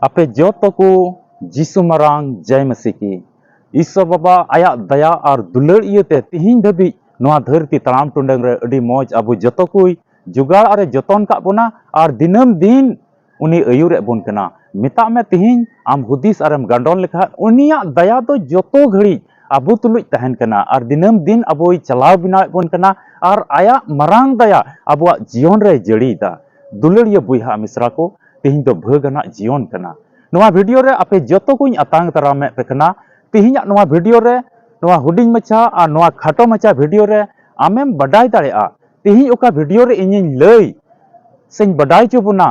आपे जोतो को जिसु मरांग जय मसीह की ईश्वर बाबा आया दया और दुलड़ इयते तिहिं धबी नोआ धरती तराम टुंडंग रे अडी मौज अबु जोतो कोई जुगाड़ अरे जतन का बोना और दिनम दिन उनी अयुर बोन कना मिता में तिहिं आम हुदिस अरम गंडोन लेखा उनिया दया तो जोतो घड़ी अबु तुलुज तहन कना और दिनम दिन अबुई चलाव बिना बोन कना और आया मरांग दया अबुआ जीवन रे जड़ीदा दुलड़िया बुइहा मिश्रा को तिहिं दो भगना जीवन कना नोआ वीडियो रे आपे जोतो कुछ अतांग तरामे पेकना तिहिं नोआ वीडियो रे नोआ हुडिंग मचा और नोआ खाटो मचा वीडियो रे आमेम बडाई दाड़ेआ तिहिं ओका वीडियो रे इनिन लई सें बडाई चुबुना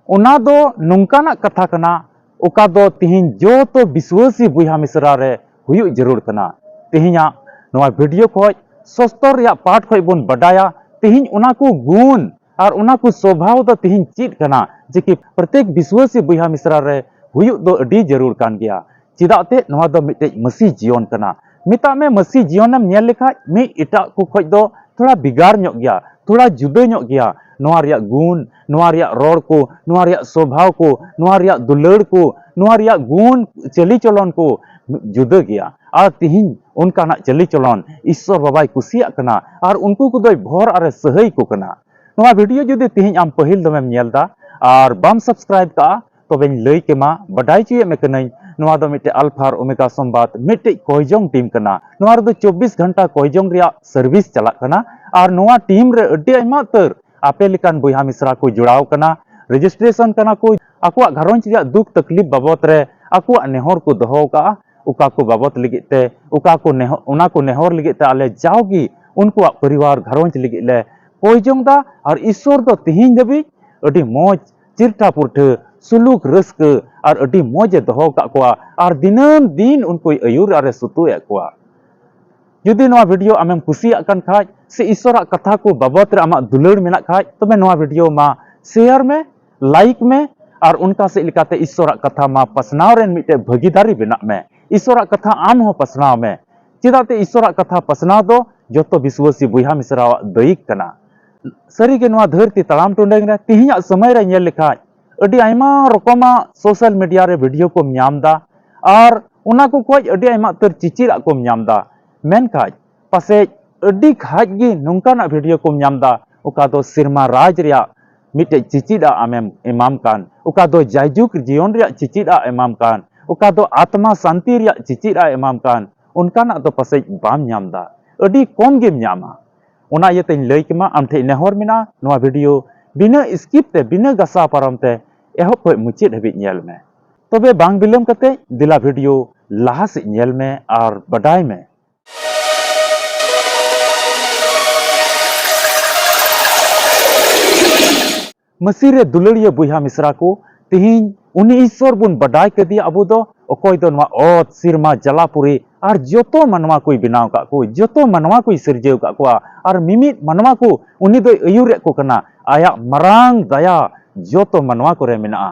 उना दो नुंकाना कथा कना ओका दो तिहिं जोतो विश्वासी बुइहा मिश्रा रे हुयु जरूर कना तिहिंया नोआ वीडियो खोज सस्तर या पाठ खोज बुन बडाया तिहिं उना को गुण और उना को स्वभाव दो तिहिं चीज कना जेकि प्रत्येक विश्वासी बुइहा मिश्रा रे हुयु दो अडी जरूर कान गया चिदाते नोआ दो मिटे मसी जीवन कना मिता में मसी जीवनम नेल लेखा मी इटा को खोज दो थोड़ा बिगाड़ ᱧᱚᱜ गया थोड़ा जुदा ᱧᱚᱜ गया नोआ रिया गुण नोआ रिया रोड को नोआ रिया स्वभाव को नोआ रिया दुलड़ को नोआ रिया गुण चली चलन को जुदा गया और तिहिं उनका ना चली चलन ईश्वर बाबाई कुसिया कना और उनको को दो भोर अरे सहई को कना नोआ वीडियो जुदी तिहिं आम पहिल दमेम नेलदा और बम सब्सक्राइब का तबे लई केमा बडाई चुये में कनई नोआ दो मिटे अल्फा और ओमेगा संबाद मिटे कोयजोंग टीम कना नोआ दो 24 घंटा कोयजोंग रिया सर्विस चला कना और नोआ टीम रे अड्डी आइमा तर आपे लिकान बुइहा मिश्रा को जुड़ाव कना रजिस्ट्रेशन कना को आकुआ घरोंज रिया दुख तकलीफ बाबत रे आकुआ नेहर को दोहो का उका को बाबत लिगिते उका को नेहर उना को नेहर लिगिते आले जाओगी उनको परिवार घरोंज लिगिले कोयजोंग दा और ईश्वर दो तिहिं दबी अड्डी मौज चिरटा पुरठ सुलूक रस्क और अड्डी मौजे दोहो का कोआ और दिनम दिन उनको अयुर अरे सुतुए कोआ जुदी नोआ वीडियो आमेम कुसिया कन खाज से ईश्वर कथा को बाबत रे आमा दुलड़ मेना खाज तबे नोआ वीडियो मा शेयर में लाइक में और उनका से लिकाते ईश्वर कथा मा पसनाव रेन मिटे भागीदारी बेना में ईश्वर कथा आम हो पसनाव में चिदाते ईश्वर कथा पसनाव दो जोतो विश्वासी बुइहा मिश्रा दैक कना सरी के नोआ धरती तड़ाम टुंडेंग रे तिहिं समय रे नेल लेखाज अड्डी आइमा रकमा सोशल मीडिया रे वीडियो को ᱧᱟᱢदा और उना को खोज अड्डी आइमा तर चिचिरा को ᱧामदा मेन खाज पासे अड्डी खाज गी नुंकाना वीडियो को ᱧामदा उका दो सिरमा राज रिया मिटे चिचिरा आमेम इमाम कान उका दो जायजुक जीवन रिया चिचिरा इमाम कान उका दो आत्मा शांति रिया चिचिरा इमाम कान उनकाना दो पासे बाम ᱧामदा अड्डी कम गेम ᱧामा उना येते लई केमा आमठे नेहर मिना नोआ वीडियो बिना स्किप ते बिना गसा पारम ते एहब खोज मुचिद हबी नेल में तबे बांग बिलम कते दिला वीडियो लाहा से नेल में और बडाई में मसीरे दुलड़िया बुइहा मिश्रा को तिहिं उनी ईश्वर बुन बडाई कदी अबु दो अकोय दो नोआ ओत सिरमा जलापुरी और जोतो मनवा कोई बनाव का को जोतो मनवा कोई सिरजेव का को और मिमित मनवा को उनी दो अयुरे को कना आया मरांग दया जोतो मनवा को रे मेना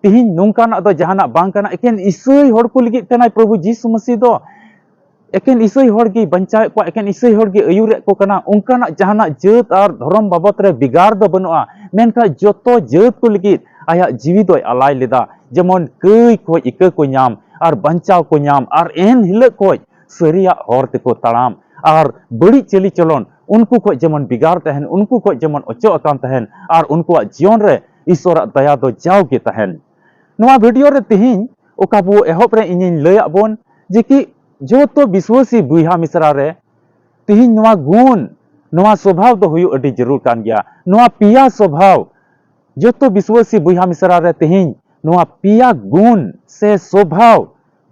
तिहिं नुंकाना दो जहाना बांग कना एकेन ईसई होड़ को लिगित कना प्रभु यीशु मसीह दो एकेन ईसई होड़ की बंचाए को एकेन ईसई होड़ की अयुरे को कना उनकाना जहाना जात और धर्म बाबत रे बिगाड़ दो बनुआ मेनखा जोतो जात को लिगित आया जीवी दो अलाय लेदा जेमन कई को इका को नाम और बंचाव को नाम और एन हिल को सरिया हर तेको तड़ाम और बड़ी चली चलन उनको को जेमन बिगाड़ तहन उनको को जेमन अचो अकान तहन और उनको जीवन रे ईश्वर दया दो जाओ के तहन नोआ वीडियो रे तिहिं ओका बो एहब रे इनिन लय आबोन जे कि जो तो विश्वासी बुइहा मिश्रा रे तिहिं नोआ गुण नोआ स्वभाव दो हुयु अडी जरूर कान गया नोआ पिया स्वभाव जो तो विश्वासी बुइहा मिश्रा रे तिहिं नोआ पिया गुण से स्वभाव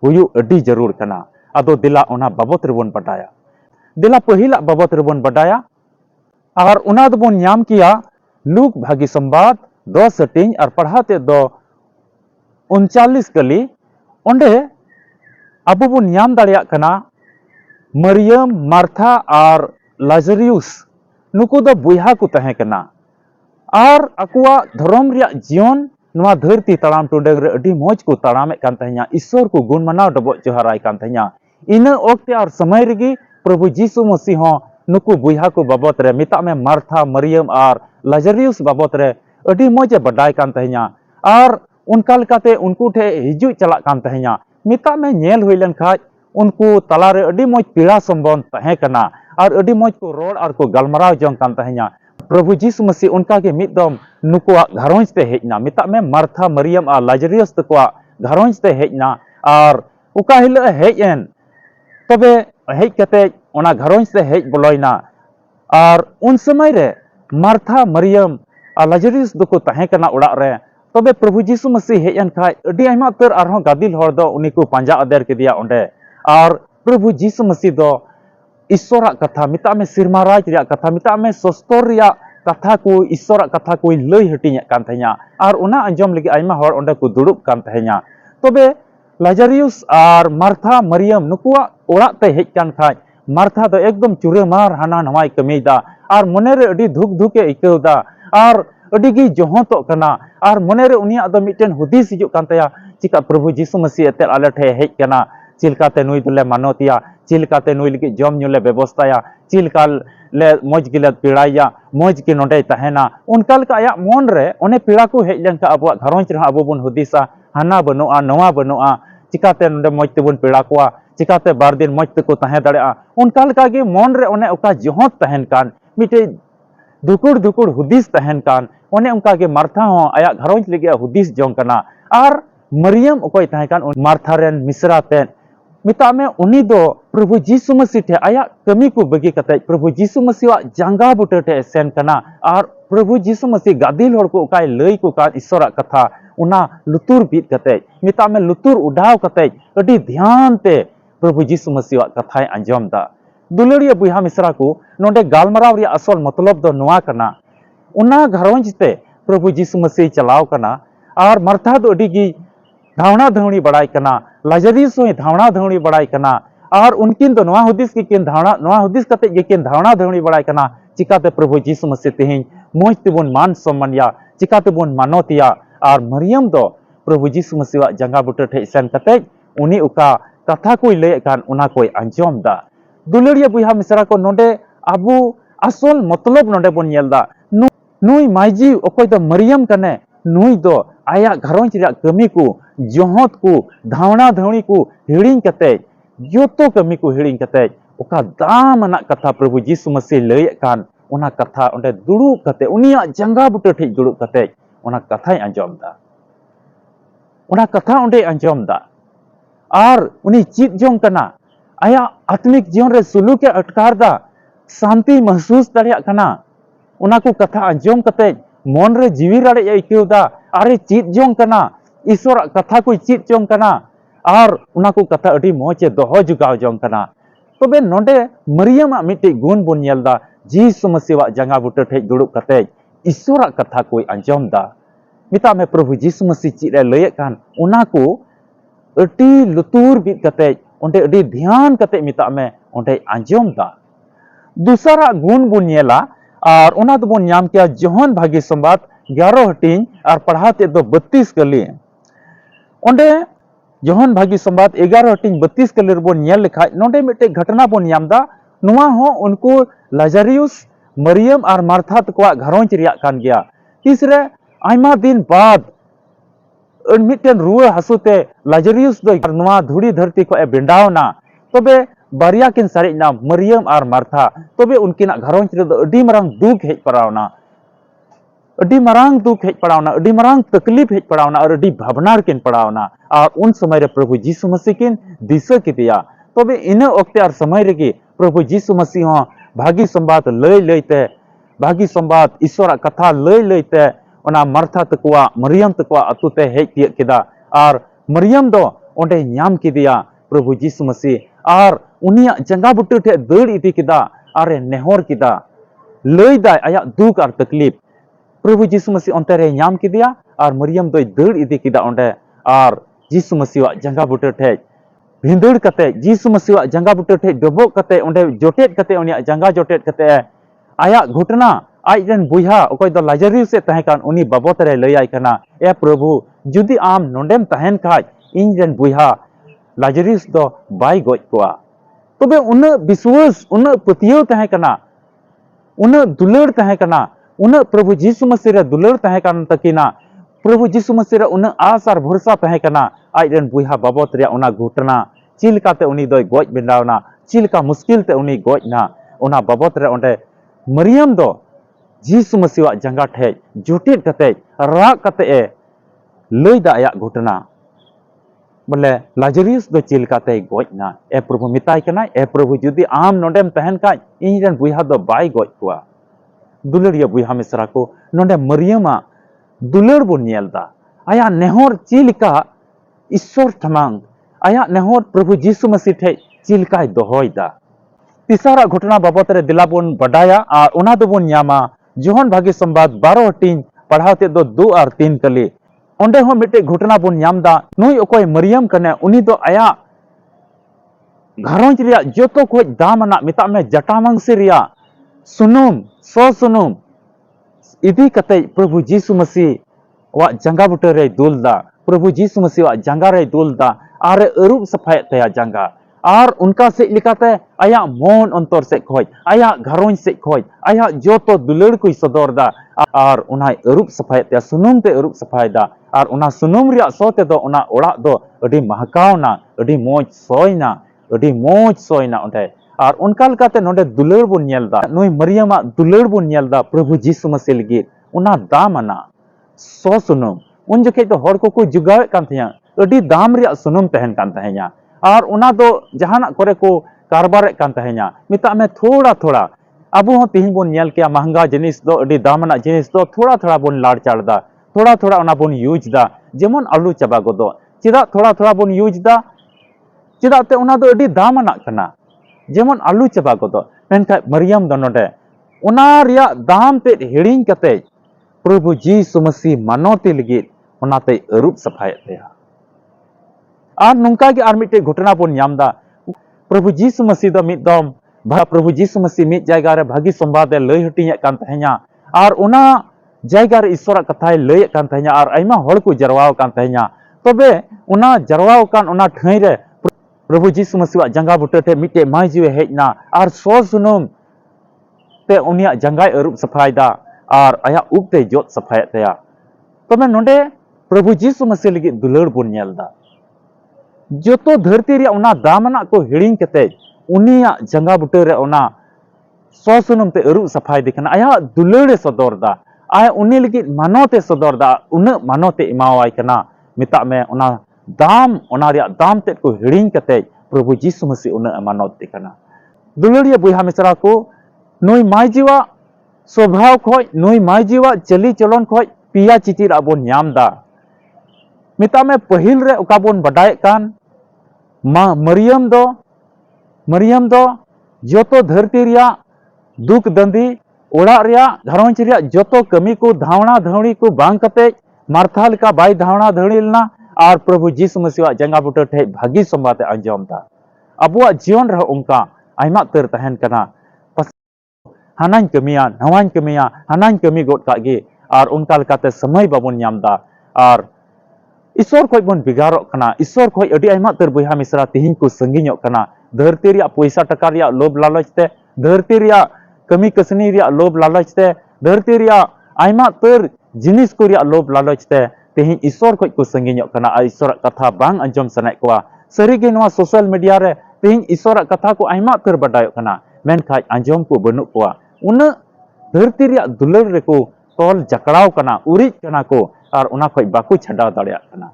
हुयु अडी जरूर कना अदो दिला ओना बाबत रे बोन बटाया दिला पहिला बाबत रे बोन बटाया और उना दो बोन ᱧᱟᱢ किया लूक भागी संवाद 10 सेटिंग और पढ़ाते दो 39 कली ओंडे अबो बोन ᱧाम दाड़िया कना मरियम मार्था और लाजरियुस नुकु दो बुइहा को तहे कना और अकुआ धर्म रिया जीवन नोआ धरती तड़ाम टुंडेग रे अडी मौज को तड़ामे कान तहया ईश्वर को गुण मनाव डबो जोहाराय कान तहया इना ओक्ते और समय रेगी प्रभु यीशु मसीह हो नुकु बुइहा को बाबत रे मिता में मार्था मरियम और लाजरियुस बाबत रे अडी मौजे बडाय कान तहया और उनका लेकाते उनको ठे हिजू चलाक कान तहे냐 मिता में नेल हुई लन खाज उनको तलारे अडी मोज पीड़ा संबंध तहे कना और अडी मोज को रोड और को गलमराव जंग कान तहे냐 प्रभु जीसु मसीह उनका के मिदम नुकुआ घरोंज ते हेजना मिता में मार्था मरियम और लाजरियस तकुआ घरोंज ते हेजना और उका हिल हेजन तबे हेज कते ओना घरोंज ते हेज बोलयना और उन समय रे मार्था मरियम और लाजरियस दको तहे कना उड़ा रे तबे प्रभु जीसु मसीह हेजन खाय अडी आयमा तर आरहों गादिल हर दो उनी को पांजा अदेर केदिया ओंडे और प्रभु जीसु मसीह दो ईश्वरा कथा मिता में सिरमाराज रिया कथा मिता में सस्तर रिया कथा को ईश्वरा कथा को लई हटिया कान तहे냐 और उना अंजम लगी आयमा हर ओंडे को दुड़ुब कान तहे냐 तबे लाजरियस और मार्था मरियम नुकुआ ओड़ा ते हेज कान खाय मार्था दो एकदम चुरेमार हाना नवाई कमीदा और मने रे अडी धुक धुके इकौदा और अडी गी जोहतो कना और मने रे उनिया दो मिटेन हुदिस हिजुक कान तया चिका प्रभु जीसु मसीह एते आले ठे हेज कना चिलकाते नुई दुले मानोतिया चिलकाते नुई लगी जम नुले व्यवस्थाया चिलका ले मौज गिले पीड़ाया मौज की नोडे तहेना उनका लका आया मन रे ओने पीड़ा को हेज लेनका अबुआ घरोंज रे अबो बन हुदिसा हाना बनुआ नवा बनुआ चिकाते नोडे मौज तेबुन पीड़ा कोआ चिकाते बार दिन मौज तको तहे दाड़ेआ उनका लका गे मन रे ओने ओका जोहत तहन कान मिटे दुकुड़ दुकुड़ हुदिस तहन कान ओने उनका गे मार्था हो आया घरोंज लगे हुदिस जों कना और मरियम ओकोय तहे कान मार्था रेन मिश्रा तेन मिता में उनी दो प्रभु जीसु मसीह ठे आया कमी को बगी कते प्रभु जीसु मसीह जांगा बुटे ठे सेन कना और प्रभु जीसु मसीह गादिल हर को उकाय लई को का ईश्वरा कथा उना लुतुर बीत कते मिता में लुतुर उडाव कते अडी ध्यान ते प्रभु जीसु मसीह कथाय अंजम दा दुलड़िया बुहा मिश्रा को नोडे गालमराव रिया असल मतलब दो नोआ कना उना घरोंज ते प्रभु जीसु मसीह चलाव कना और मार्था दो अडी गी धावना धावनी बड़ाई कना लाजरियस होय धावना धावनी बड़ाई कना और उनकिन तो नवा हुदिस की किन धावना नवा हुदिस कते गे किन धावना धावनी बड़ाई कना चिकाते प्रभु जीसु मसीह तेहिं मोज तेबुन मान सम्मान या चिकाते बुन मानोतिया और मरियम दो प्रभु जीसु मसीह जंगा बुटे ठे सेन कते उनी उका कथा कोई लय कान उना कोई अंजम दा दुलड़िया बुहा मिश्रा को नोडे अबु असल मतलब नोडे बन नेलदा नुई माइजी ओकोय दो मरियम कने नुई दो आया घरोंज रिया कमी को जोहत को धावना धावनी को हिड़िंग कते जोतो कमी को हिड़िंग कते ओका दाम ना कथा प्रभु जीसु मसीह लय कान उना कथा ओंडे दुड़ुब कते उनिया जंगा बुटे ठे दुड़ुब कते उना कथाय अंजम दा उना कथा ओंडे अंजम दा और उनी चित जों कना आया आत्मिक जीवन रे सुलूके अटकार दा शांति महसूस दाड़िया कना उना को कथा अंजम कते मन रे जीवी राड़े इकौदा अरे चित जों कना ईश्वर कथा को चित जों कना और उना को कथा अडी मोचे दोहो जुगाव जों कना तबे नोडे मरियम मिटे गुण बन नेलदा जीसु मसीह जंगा बुटे ठे दुड़ुब कते ईश्वर कथा को अंजम दा मिता में प्रभु जीसु मसीह चित रे लय कान उना को अडी लुतुर बीत कते ओंडे अडी ध्यान कते मिता में ओंडे अंजम दा दूसरा गुण बन नेला और उना तो बन नाम किया जोहन भागी संवाद 11 हटिंग और पढ़ाते दो 32 कली ओंडे जोहन भागी संवाद 11 हटिंग 32 कली बन नेल लेखा नोडे मिटे घटना बन नामदा नुआ हो उनको लाजरियस मरियम और मार्था तको घरोंज रिया कान गया तीसरे आयमा दिन बाद मिटेन रुआ हसुते लाजरियस दो नुआ धुड़ी धरती को बेंडावना तबे बारिया किन सारिना मरियम और मार्था तबे उनकिना घरोंज रे दो अडी मरांग दुख हेज पड़ावना अडी मरांग दुख हेज पड़ावना अडी मरांग तकलीफ हेज पड़ावना और अडी भावनार किन पड़ावना और उन समय रे प्रभु जीसु मसीह किन दिशा किदिया तबे इन ओक्ते और समय रे की प्रभु जीसु मसीह हो भागी संवाद लय लयते भागी संवाद ईश्वर कथा लय लयते ओना मार्था तकुआ मरियम तकुआ अतुते हेज तियक किदा और मरियम दो ओंडे नाम किदिया प्रभु जीसु मसीह और उनिया जंगा बुटे ठे दड़ इदी किदा और नेहर किदा लय दाय आया दुख और तकलीफ प्रभु जीसु मसीह अंते रे नाम किदिया और मरियम दो दड़ इदी किदा ओंडे और जीसु मसीह जंगा बुटे ठे भिंदड़ कते जीसु मसीह जंगा बुटे ठे डबो कते ओंडे जोटेट कते उनिया जंगा जोटेट कते आया घटना आजन बुहा ओकोय दो लाजरियस से तहे कान उनी बाबत रे लय आय कना ए प्रभु जुदी आम नोंडेम तहन खाज इन जन बुहा लाजरियस दो बाय गज कोआ तबे उन विश्वास उन पतियो तहे कना उन दुलड़ तहे कना उन प्रभु जीसु मसीह रे दुलड़ तहे कान तकिना प्रभु जीसु मसीह उन आस और भरोसा तहेकना आजन बुहा बाबत रे उना घटना चिलकाते उनी दोय गoj बेंदावना चिलका मुश्किल ते उनी गojना उना बाबत रे ओंडे मरियम दो जीसु मसीह जंगा ठे जुटिट कते राग कते ए लैदा आया घटना बोले लाजरियस दो चिलकाते गojना ए प्रभु मिताय कना ए प्रभु जुदी आम नोडेम तहन का इनरन बुहा दो बाय गoj कुआ दुलरिया बुहा मिसरा को नोडे मरियमा दुलर बन नेलदा आया नेहर चिलका ईश्वर थमांग आया नेहर प्रभु जीसु मसीह ठे चिलकाय दोहयदा तीसरा घटना बाबत रे दिलाबन बडाया और उना दोबन न्यामा जोहन भागी संवाद 12 टिन पढ़ाते दो 2 और 3 कली ओंडे हो मिटे घटना बन न्यामदा नुई ओकोय मरियम कने उनी दो आया घरोंज रिया जोतो खोज दामना मिता में जटामांसी रिया सुनुम सो सुनुम इदी कते प्रभु जीसु मसीह वा जंगा बुटे रे दुलदा प्रभु जीसु मसीह वा जंगा रे दुलदा आर अरूप सफाय तया जंगा और उनका से लिखाते आया मन अंतर से खोज आया घरों से खोज आया जो तो दुलड़ को सदर दा और उना अरूप सफाय ते सुनुम ते अरूप सफाय दा और उना सुनुम रिया सोते दो उना ओड़ा दो अडी महकावना अडी मोज सोयना अडी मोज सोयना ओंडे और उनका लकाते नोडे दुलड़ बन नेलदा नुई मरियमा दुलड़ बन नेलदा प्रभु जीसु मसीह लगी उना दामना सो सुनुम उन जखे तो हर को जुगावे कान थया अडी दाम रिया सुनुम तहन कान तहया और उना दो जहाना करे को कारबार कान तहया मिता में थोड़ा थोड़ा अब हो तिहिन बन नेल के महंगा जिनिस दो अडी दामना जिनिस दो थोड़ा थोड़ा बन लाड़ चाड़दा थोड़ा थोड़ा उना बन यूज दा जेमन आलू चाबा गोदो चिदा थोड़ा थोड़ा बन यूज दा चिदा ते उना दो अडी दामना कना जेमन आलू चाबा गोदो मेनखा मरियम दो नोडे उना रिया दाम ते हिड़िंग कते प्रभु जीसु मसीह मानोती लगी उनाते अरूप सफाय तया और नुंका के आर मिटे घटना बन नामदा प्रभु जीसु मसीह दो मिदम प्रभु जीसु मसीह मिट जायगा रे भागी संवाद लय हटिया कान तहया और उना जायगा रे ईश्वर कथाय लय कान तहया और आइमा हड़ को जरवाव कान तहया तबे उना जरवाव कान उना ठई रे प्रभु जीसु मसीह जंगा बुटे थे मिटे माय जीवे हेजना और सो सुनुम ते उनिया जंगाय अरूप सफायदा और आया उपते जोत सफाय तया तबे नोडे प्रभु जीसु मसीह लगी दुलड़ बन नेलदा जोतो धरती रे उना दामना को हिड़िंग कते उनिया जंगा बुटे रे उना सो सुनुम ते अरूप सफाय दिखना आया दुलड़े सदरदा आय उनी लगी मानोते सदरदा उन मानोते इमावाय कना मिता में उना दाम उना रिया दाम ते को हिड़िंग कते प्रभु जीसु मसीह उन मानोत दिखना दुलड़िया बुहा मिसरा को नुई माय जीवा स्वभाव खोज नुई माय जीवा चली चलन खोज पिया चिचिर आबोन न्यामदा मिता में पहिल रे ओका बोन बडाय कान मरियम दो जोतो धरती रिया दुख दंदी ओड़ा रिया घरोंच रिया जोतो कमी को धावना धवणी को बांग कते मार्था लेका बाय धावना धवणीलना और प्रभु जीसु मसीह जंगा बुटे ठे भागी संबाते अंजमदा अबुआ जीवन रह उनका आइमा तर तहन कना हानाñ कमिया नवाñ कमिया हानाñ कमी गोट कागे और उनका लकाते समय बाबन नामदा और ईश्वर खोज बन बिगारो कना ईश्वर खोज अडी आइमा तर बुहा मिसरा तिहिन को संगिñो कना धरती रिया पैसा टका रिया लोभ लालच ते धरती रिया कमी कसनी रिया लोभ लालच ते धरती रिया आइमा तर जिनिस को रिया लोभ लालच ते तिहिन ईश्वर खोज को संगिñो कना और ईश्वर कथा बांग अंजम सनाय कोआ सरीगे नवा सोशल मीडिया रे तिहिन ईश्वर कथा को आइमा तर बडायो कना मेनखाज अंजम को बनु कोआ उन धरती रिया दुलड़ रे को तोल जकड़ाव कना उरिज कना को और उना खोज बाकू छडाव दाड़िया कना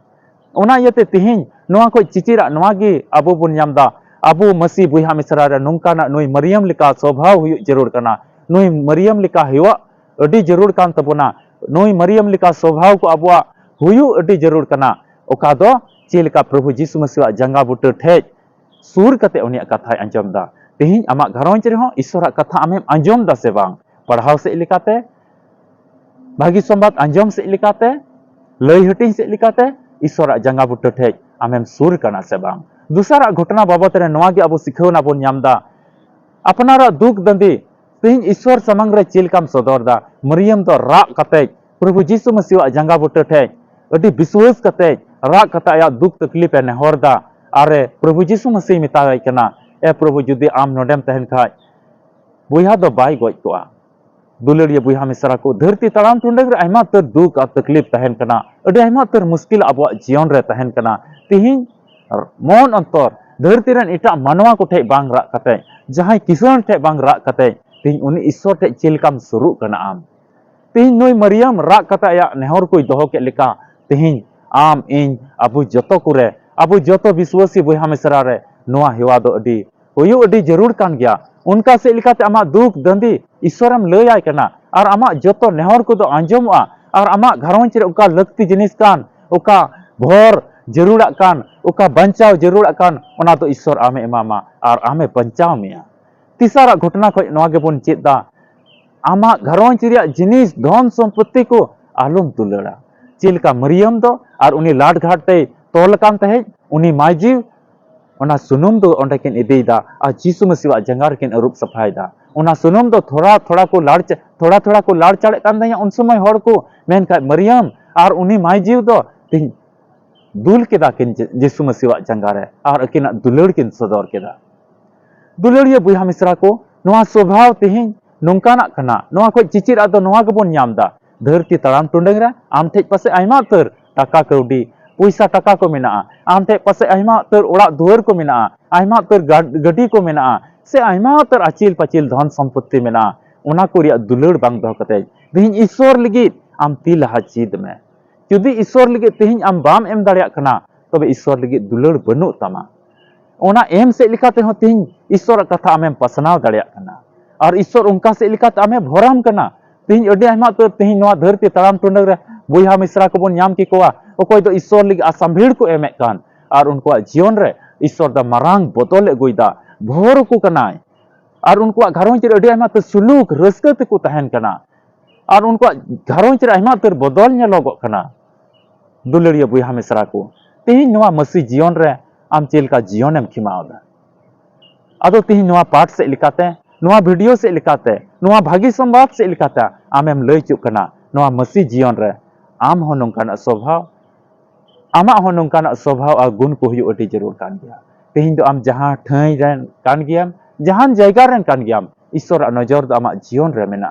उना यते तिहिन नवा खोज चिचिरा नवा गे अबो बुन नामदा अबो मसीह बुहा मिसरा रे नुंकाना नुई मरियम लिका स्वभाव हुयु जरूर कना नुई मरियम लिका हेवा अडी जरूर कान तबना नुई मरियम लिका स्वभाव को अबुआ हुयु अडी जरूर कना ओका दो चेलका प्रभु जीसु मसीह जंगा बुटे ठेज सुर कते उनिया कथा अंजमदा तिहिन आमा घरोंच रे हो ईश्वर कथा आमेम अंजमदा से बांग पढ़ाव से लिकाते भागी संवाद अंजम से लिकाते लय हटिंग से लिकाते ईश्वर जंगा बुटे ठेज आमेम सुर कना से बांग दूसरा घटना बाबत रे नवा गे अबो सिखवना बोन नामदा अपनारा दुख दंदी तिहिन ईश्वर समंग रे चिलकाम सदरदा मरियम तो राग कते प्रभु जीसु मसीह जंगा बुटे ठेज अडी विश्वास कते राग कता या दुख तकलीफ ने हरदा अरे प्रभु जीसु मसीह मिताय कना ए प्रभु जुदी आम नोडेम तहन खाय बुहा दो बाय गoj कोआ दुलड़िया बुहा मिसरा को धरती तड़ाम टुंडे आयमा तर दुख और तकलीफ तहन कना अडी आयमा तर मुश्किल अब जीवन रे तहन कना तिहिं मन अंतर धरती रन इटा मानवा को ठे बांग राग कते जहां किसान ठे बांग राग कते तिहिं उनी ईश्वर ठे चिलकाम सुरु कना आम तिहिं नुई मरियम राग कते या नेहर को दोहो के लिका तिहिं आम इन अबु जतो कुरे अबु जतो विश्वासी बुहा मिसरा रे नोआ हेवा दो अडी हुयु अडी जरूर कान गया उनका से लिखाते आमा दुख दंदी ईश्वरम लय कना और आमा जतो नेहर को दो आंजमआ और आमा घरवंच रे उका लगती जिनिस कान उका भोर जरूरा कान उका बंचाव जरूरा कान ओना तो ईश्वर आमे एमामा और आमे बंचाव मिया तीसरा घटना खो नोआ के बोन चेदा आमा घरवंच रे जिनिस धन संपत्ति को आलम दुलड़ा चिलका मरियम दो और उनी लाड घाट ते तोल कान तहे उनी माजीव ओना सुनुम दो ओंडे किन इदीदा आ जीसु मसीह जंगार किन अरूप सफायदा ओना सुनुम दो थोड़ा थोड़ा को लाड़ चढ़े कान दया उन समय हर को मेन का मरियम और उनी माजीव दो तिन दुल केदा किन जीसु मसीह जंगारे और अकिना दुलड़ किन सदर केदा दुलड़िया बुहा मिसरा को नोआ स्वभाव तिहिं नोंकाना कना नोआ को चिचिर आदो नोआ गबोन न्यामदा धरती तड़ाम टुंडंग रे आम ठेज पासे आयमा तर टाका कौडी पैसा टाका को मेना आम ठेज पासे आयमा तर ओड़ा दुआर को मेना आयमा तर गाड़ी को मेना से आयमा तर अचिल पचिल धन संपत्ति मेना ओना को रिया दुलड़ बांग दो कते तिहिं ईश्वर लगी आम ती लहा चीद में जुदी ईश्वर लगी तिहिं आम बाम एम दाड़िया कना तबे ईश्वर लगी दुलड़ बनु तमा ओना एम से लिखाते हो तिहिं ईश्वर कथा आमें पसनाव दाड़िया कना और ईश्वर उनका से लिखाते आमें भोराम कना तिहिं अडी आयमा तर तिहिं नोआ धरती तड़ाम टुंडंग रे बुहा मिसरा को बोन न्याम की कोआ ओकोय दो ईश्वर लगी असंभीड़ को एमे कान और उनको जीवन रे ईश्वर दा मारांग बदल गुइदा भोर को कनाय और उनको घरवंच रे अडी आयमा तर सुलूक रस्क ते को तहन कना और उनको घरवंच रे आयमा तर बदल नेलोगो कना दुलड़िया बुहा मिसरा को तिहिं नोआ मसी जीवन रे आम चेलका जीवन एम खिमावदा अदो तिहिं नोआ पाठ से लिखाते नोआ वीडियो से लिखाते नोआ भागी संवाद से लिखाते आमेम लय चुक कना नोआ मसी जीवन रे आम हो नोंकाना स्वभाव आमा हो नोंकाना स्वभाव और गुण को हुयु अति जरूर कान गया तिहिं दो आम जहां ठाई रेन कान गयाम जहां जायगा रेन कान गयाम ईश्वर नजर दो आमा जीवन रे मेना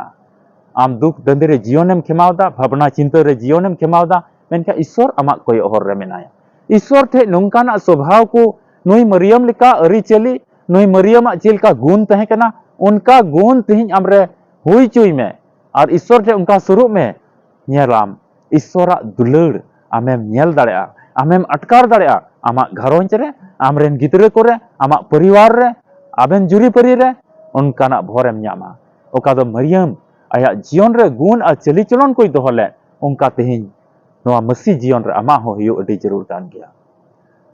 आम दुख दंदे रे जीवन एम खेमावदा भावना चिंता रे जीवन एम खेमावदा मेनका ईश्वर आमा कोय हर रे मेनाया ईश्वर ठे नोंकाना स्वभाव को नुई मरियम लिका अरी चली नुई मरियम चिलका गुण तहे कना उनका गुण तिहिं आमरे हुई चुई में और ईश्वर ठे उनका स्वरूप में नेलाम ईश्वरा दुलड़ आमेम नेल दाड़ेया आमेम अटकार दाड़ेया आमा घरवंच रे आमरेन गिदरे को रे आमा परिवार रे आबेन जुरी परी रे उनकाना भोरेम न्यामा ओका दो मरियम आया जीवन रे गुण और चली चलन कोई दोहले उनका तिहिं नोआ मसी जीवन रे आमा हो हुयु अति जरूर कान गया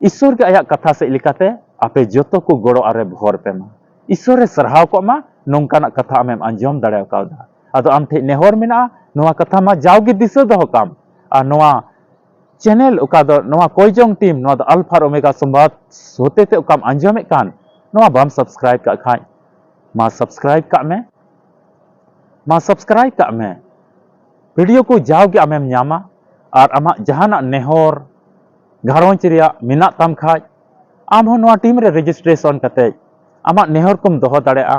ईश्वर के आया कथा से लिखाते आपे जतो को गड़ो आरे भोर पे मा ईश्वर रे सरहाव को मा नोंकाना कथा आमेम अंजम दाड़े कावदा अदो आम ठे नेहर मेना नोआ कथा मा जावगी दिसो दो काम आ नोआ चैनल उका दो नोआ कोयजोंग टीम नोआ दो अल्फा और ओमेगा संवाद होते ते उकाम अंजमे कान नोआ बाम सब्सक्राइब का खाय मा सब्सक्राइब का में वीडियो को जावगी आमेम न्यामा और आमा जहाना नेहर घरवंच रिया मिना ताम खाय आम हो नोआ टीम रे रजिस्ट्रेशन कते आमा नेहर कोम दोहो दाड़ेया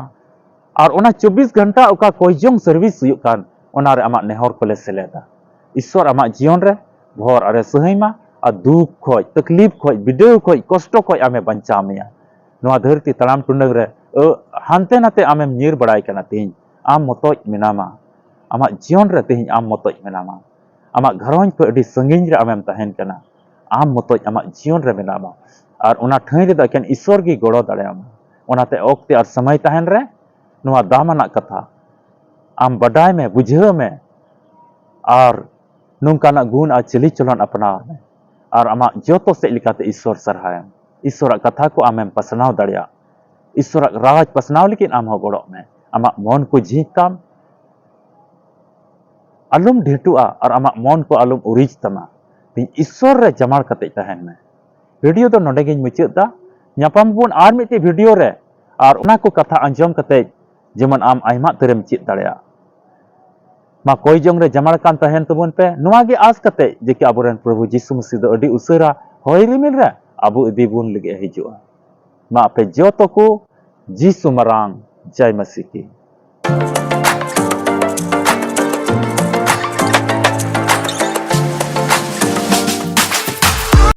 और ओना 24 घंटा उका कोयजोंग सर्विस हुयु कान ओना रे आमा नेहर कोले सेलेदा ईश्वर आमा जीवन रे भोर अरे सहीमा आ दुख खोय तकलीफ खोय बिडेव खोय कष्ट खोय आमे बंचा मिया नोआ धरती तड़ाम टुंडंग रे हानते नाते आमेम नीर बड़ाय कना तिहिं आम मतोय मेनामा आमा जीवन रे तिहिं आम मतोय मेनामा आमा घरवंच को अडी संगिन रे आमेम तहन कना आम मतोय आमा जीवन रे मेनामा और ओना ठाई रे द एकेन ईश्वर गी गड़ो दाड़ेयामा ओनाते ओक्ते और समय तहन रे नोआ दामाना कथा आम बडाय में बुझाव में और नोंकाना गुण और चली चलन अपनाव में और आमा जतो से लिखाते ईश्वर सरहायम ईश्वर कथा को आमेम पसनाव दाड़िया ईश्वर राज पसनाव लेकिन आम हो गड़ो में आमा मन को झीक काम आलम ढेटुआ और आमा मन को आलम उरिज तमा ईश्वर रे जमाड़ कते तहन में वीडियो दो नोडे गिन मुचादा ᱧᱟᱯᱟᱢ ᱵᱚᱱ ᱟᱨ ᱢᱤᱫᱴᱮᱡ ᱵᱷᱤᱰᱤᱭᱳ ᱨᱮ ᱟᱨ ᱚᱱᱟ ᱠᱚ ᱠᱟᱛᱷᱟ ᱟᱸᱡᱚᱢ ᱠᱟᱛᱮ ᱡᱮᱢᱚᱱ ᱟᱢ ᱟᱭᱢᱟ ᱛᱮᱨᱮᱢ ᱪᱮᱫ ᱫᱟᱲᱮᱭᱟᱜ मा कोई जोंग रे जमाड़ कान तहन तबन पे नोआ गे आस कते जे कि आबोरेन प्रभु यीशु मसीह दो अडी उसेरा होय रिमिल रे आबो इदी बुन लगे हिजुआ मा पे जो तो को यीशु मरांग जय मसीह की